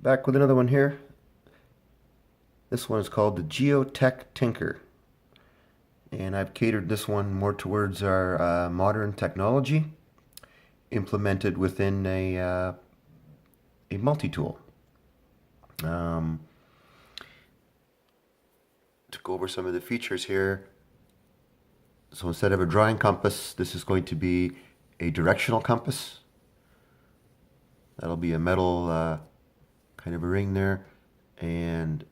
Back with another one here. This one is called the Geo Tek Tinker. And I've catered this one more towards our modern technology implemented within a multi-tool. To go over some of the features here, so instead of a drawing compass, this is going to be a directional compass. That'll be a metal kind of a ring there, and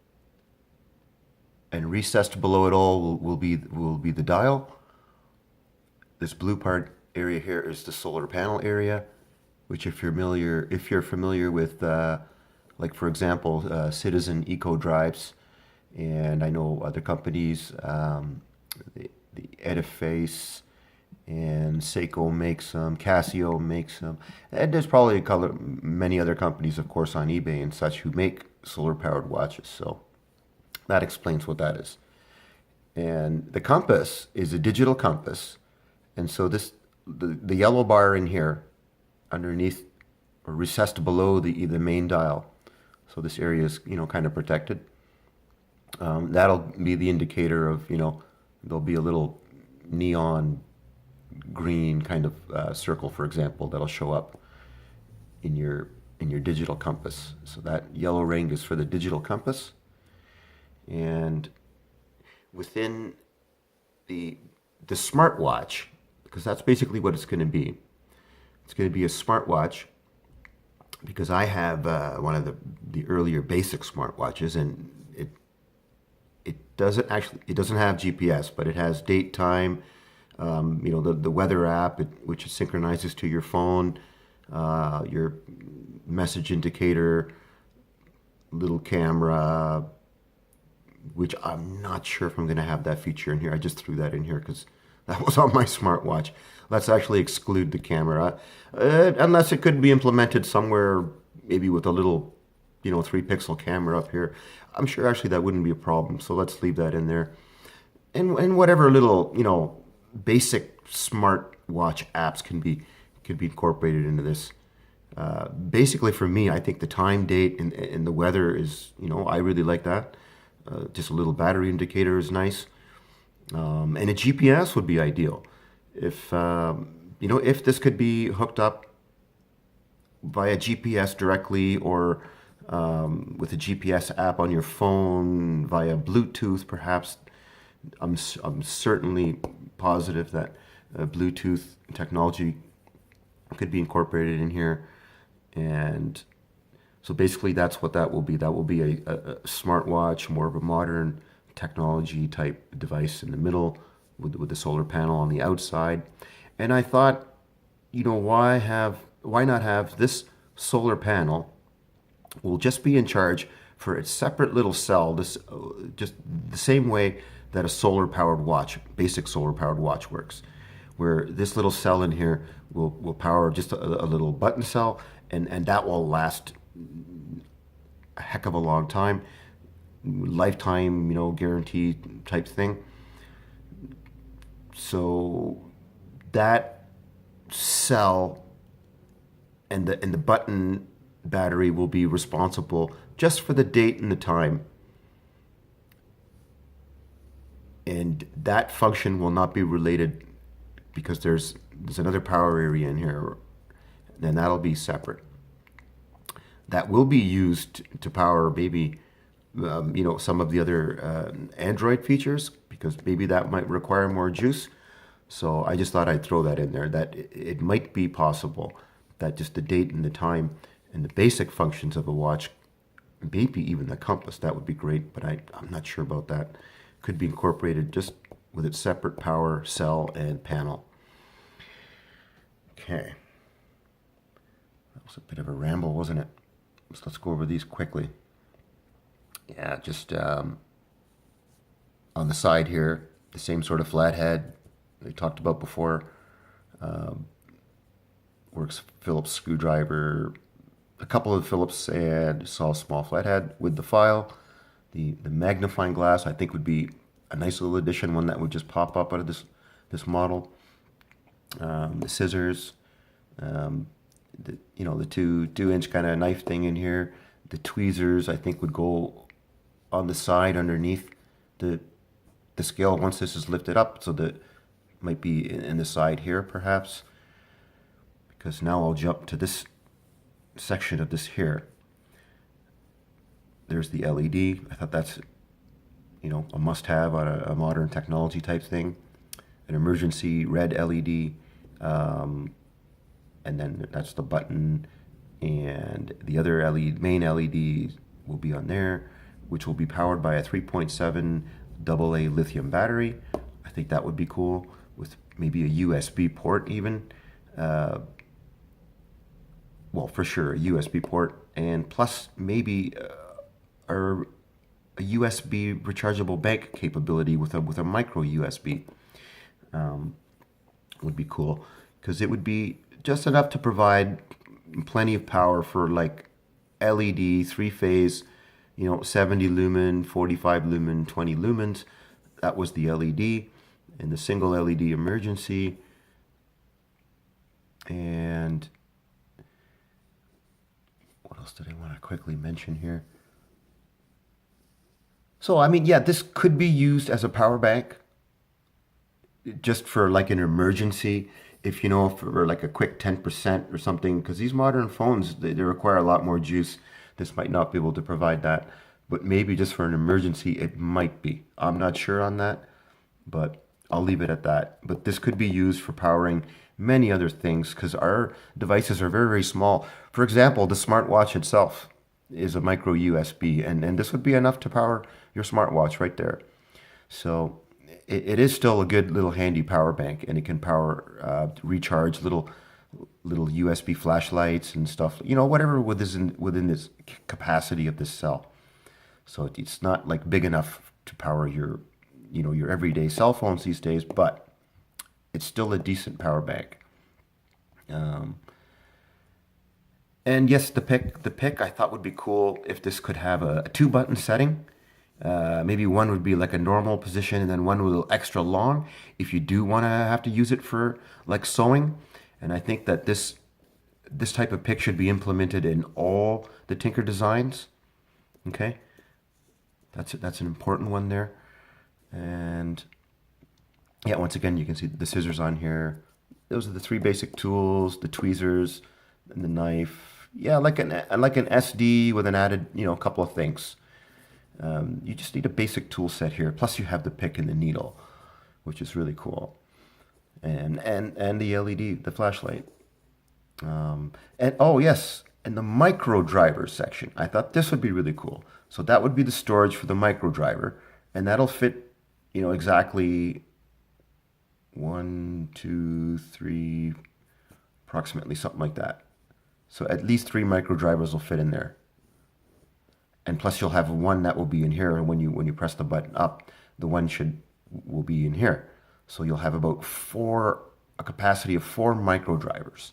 recessed below it all will be the dial. This blue part area here is the solar panel area, which if you're familiar with, like for example, Citizen Eco Drives, and I know other companies, the Ediface and Seiko makes them, Casio makes them, and there's probably many other companies, of course, on eBay and such who make solar-powered watches. So that explains what that is. And the compass is a digital compass, and so the yellow bar in here, underneath or recessed below the main dial, so this area is kind of protected. That'll be the indicator of there'll be a little neon green kind of circle, for example, that'll show up in your digital compass. So that yellow ring is for the digital compass, and within the smartwatch, because that's basically what it's going to be. It's going to be a smartwatch because I have one of the earlier basic smartwatches, and it doesn't have GPS, but it has date, time, the weather app, which it synchronizes to your phone, your message indicator, little camera, which I'm not sure if I'm going to have that feature in here. I just threw that in here because that was on my smartwatch. Let's actually exclude the camera, unless it could be implemented somewhere, maybe with a little 3-pixel camera up here. I'm sure actually that wouldn't be a problem, so let's leave that in there. And whatever little, basic smartwatch apps can be incorporated into this. Basically for me, I think the time, date, and the weather is, I really like that. Just a little battery indicator is nice. And a GPS would be ideal. If this could be hooked up via GPS directly, or with a GPS app on your phone via Bluetooth, perhaps. I'm certainly positive that Bluetooth technology could be incorporated in here, and so basically that's what that will be. That will be a smartwatch, more of a modern technology type device in the middle, with the solar panel on the outside. And I thought, why not have this solar panel will just be in charge for its separate little cell, this just the same way that a solar-powered watch, basic solar-powered watch works, where this little cell in here will power just a little button cell, and that will last a heck of a long time, lifetime, guarantee type thing. So that cell and the button battery will be responsible just for the date and the time, and that function will not be related, because there's another power area in here, and that'll be separate. That will be used to power maybe some of the other Android features, because maybe that might require more juice. So I just thought I'd throw that in there, that it might be possible that just the date and the time and the basic functions of a watch, maybe even the compass, that would be great, but I'm not sure about that, could be incorporated just with its separate power cell and panel. Okay. That was a bit of a ramble, wasn't it? So let's go over these quickly. Yeah, just on the side here, the same sort of flathead we talked about before. Works Phillips screwdriver, a couple of Phillips, and saw a small flathead with the file. The magnifying glass, I think, would be a nice little addition, one that would just pop up out of this model. The scissors, the 2-inch kind of knife thing in here, The tweezers, I think, would go on the side underneath the the scale once this is lifted up, so that might be in the side here perhaps, because now I'll jump to this section of this here. There's the LED. I thought that's, a must-have on a modern technology type thing. An emergency red LED, and then that's the button, and the other LED, main LED, will be on there, which will be powered by a 3.7 AA lithium battery. I think that would be cool, with maybe a USB port even. Well, for sure, a USB port, and plus maybe a USB rechargeable bank capability with a micro USB. Would be cool, because it would be just enough to provide plenty of power for like LED 3-phase, 70 lumen, 45 lumen, 20 lumens. That was the LED, and the single LED emergency. And what else did I want to quickly mention here? So, I mean, yeah, this could be used as a power bank just for like an emergency, if for like a quick 10% or something, because these modern phones, they require a lot more juice. This might not be able to provide that, but maybe just for an emergency, it might be. I'm not sure on that, but I'll leave it at that. But this could be used for powering many other things, because our devices are very, very small. For example, the smartwatch itself is a micro USB, and this would be enough to power your smartwatch right there. So it is still a good little handy power bank, and it can power, recharge little USB flashlights and stuff, whatever within this capacity of this cell. So it's not like big enough to power your everyday cell phones these days, but it's still a decent power bank. And yes, the pick I thought would be cool if this could have a 2-button setting. Maybe one would be like a normal position, and then one a little extra long if you do want to have to use it for like sewing. And I think that this type of pick should be implemented in all the Tinker designs. Okay, that's an important one there. And yeah, once again, you can see the scissors on here. Those are the 3 basic tools: the tweezers and the knife. Yeah, like an SD with an added, a couple of things. You just need a basic tool set here. Plus, you have the pick and the needle, which is really cool, and the LED, the flashlight. And oh yes, and the micro driver section. I thought this would be really cool. So that would be the storage for the micro driver, and that'll fit, exactly 1, 2, 3, approximately something like that. So at least 3 micro drivers will fit in there. And plus you'll have one that will be in here, and when you press the button up, the one will be in here. So you'll have about a capacity of 4 micro drivers,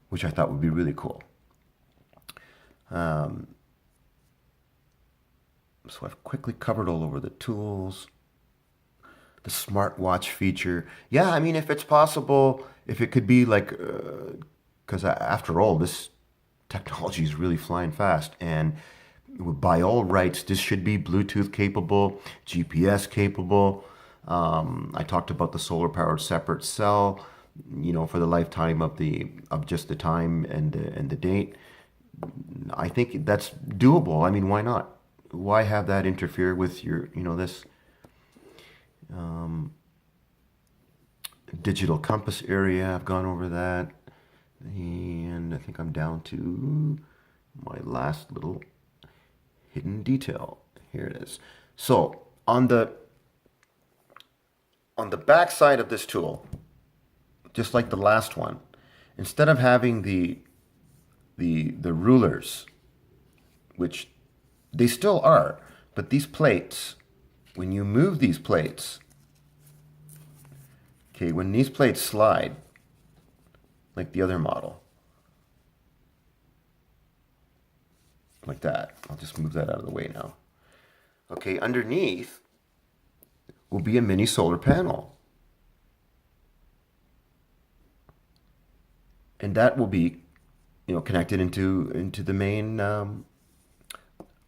which I thought would be really cool. So I've quickly covered all over the tools. The smartwatch feature. Yeah, I mean, if it's possible, if it could be like, because after all, this technology is really flying fast, and by all rights, this should be Bluetooth capable, GPS capable. I talked about the solar powered separate cell, for the lifetime of just the time and the date. I think that's doable. I mean, why not? Why have that interfere with your, this digital compass area? I've gone over that, and I think I'm down to my last little hidden detail. Here it is. So on the back side of this tool, just like the last one, instead of having the rulers, which they still are, but these plates, when you move these plates, okay, when these plates slide, like the other model, like that. I'll just move that out of the way now. Okay, underneath will be a mini solar panel. And that will be, connected into the main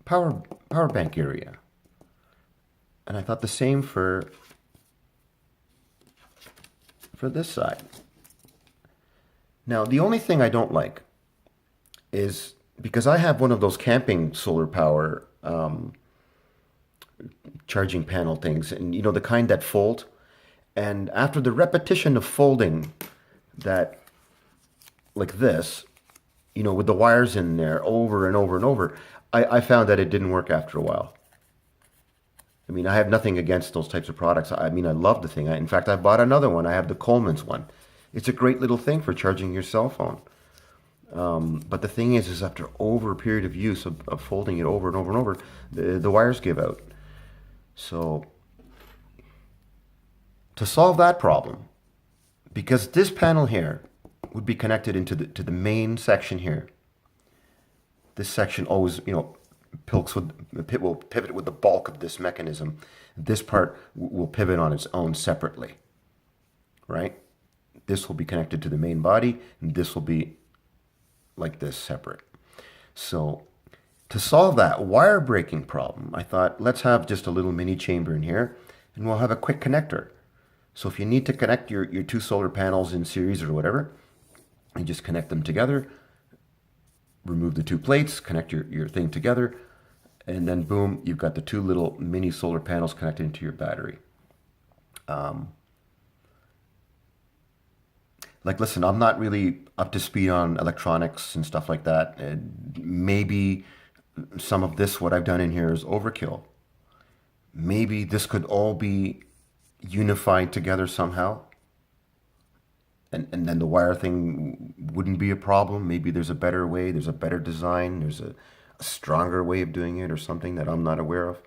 power power bank area. And I thought the same for this side. Now, the only thing I don't like is because I have one of those camping solar power charging panel things, and you know, the kind that fold. And after the repetition of folding that, like this, you know, with the wires in there over and over and over, I found that it didn't work after a while. I mean, I have nothing against those types of products. I mean, I love the thing. In fact, I bought another one. I have the Coleman's one. It's a great little thing for charging your cell phone. But the thing is after over a period of use of folding it over and over and over, the wires give out. So to solve that problem, because this panel here would be connected into the main section here. This section always, you know, will pivot with the bulk of this mechanism. This part will pivot on its own separately, right? This will be connected to the main body, and this will be like this, separate. So to solve that wire breaking problem, I thought, let's have just a little mini chamber in here, and we'll have a quick connector. So if you need to connect your two solar panels in series or whatever, you just connect them together, remove the two plates, connect your thing together, and then boom, you've got the two little mini solar panels connected into your battery. Like, listen, I'm not really up to speed on electronics and stuff like that. Maybe some of this, what I've done in here, is overkill. Maybe this could all be unified together somehow. And then the wire thing wouldn't be a problem. Maybe there's a better way, there's a better design, there's a stronger way of doing it or something that I'm not aware of.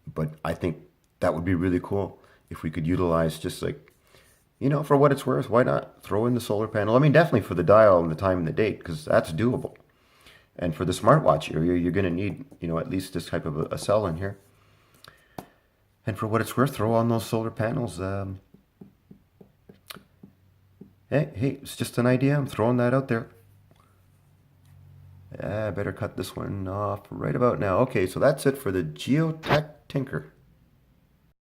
But I think that would be really cool if we could utilize just like, you know, for what it's worth, why not throw in the solar panel? I mean, definitely for the dial and the time and the date, because that's doable. And for the smartwatch area, you're going to need, you know, at least this type of a cell in here. And for what it's worth, throw on those solar panels. Hey, it's just an idea. I'm throwing that out there. I better cut this one off right about now. Okay, so that's it for the Geo Tek Tinker.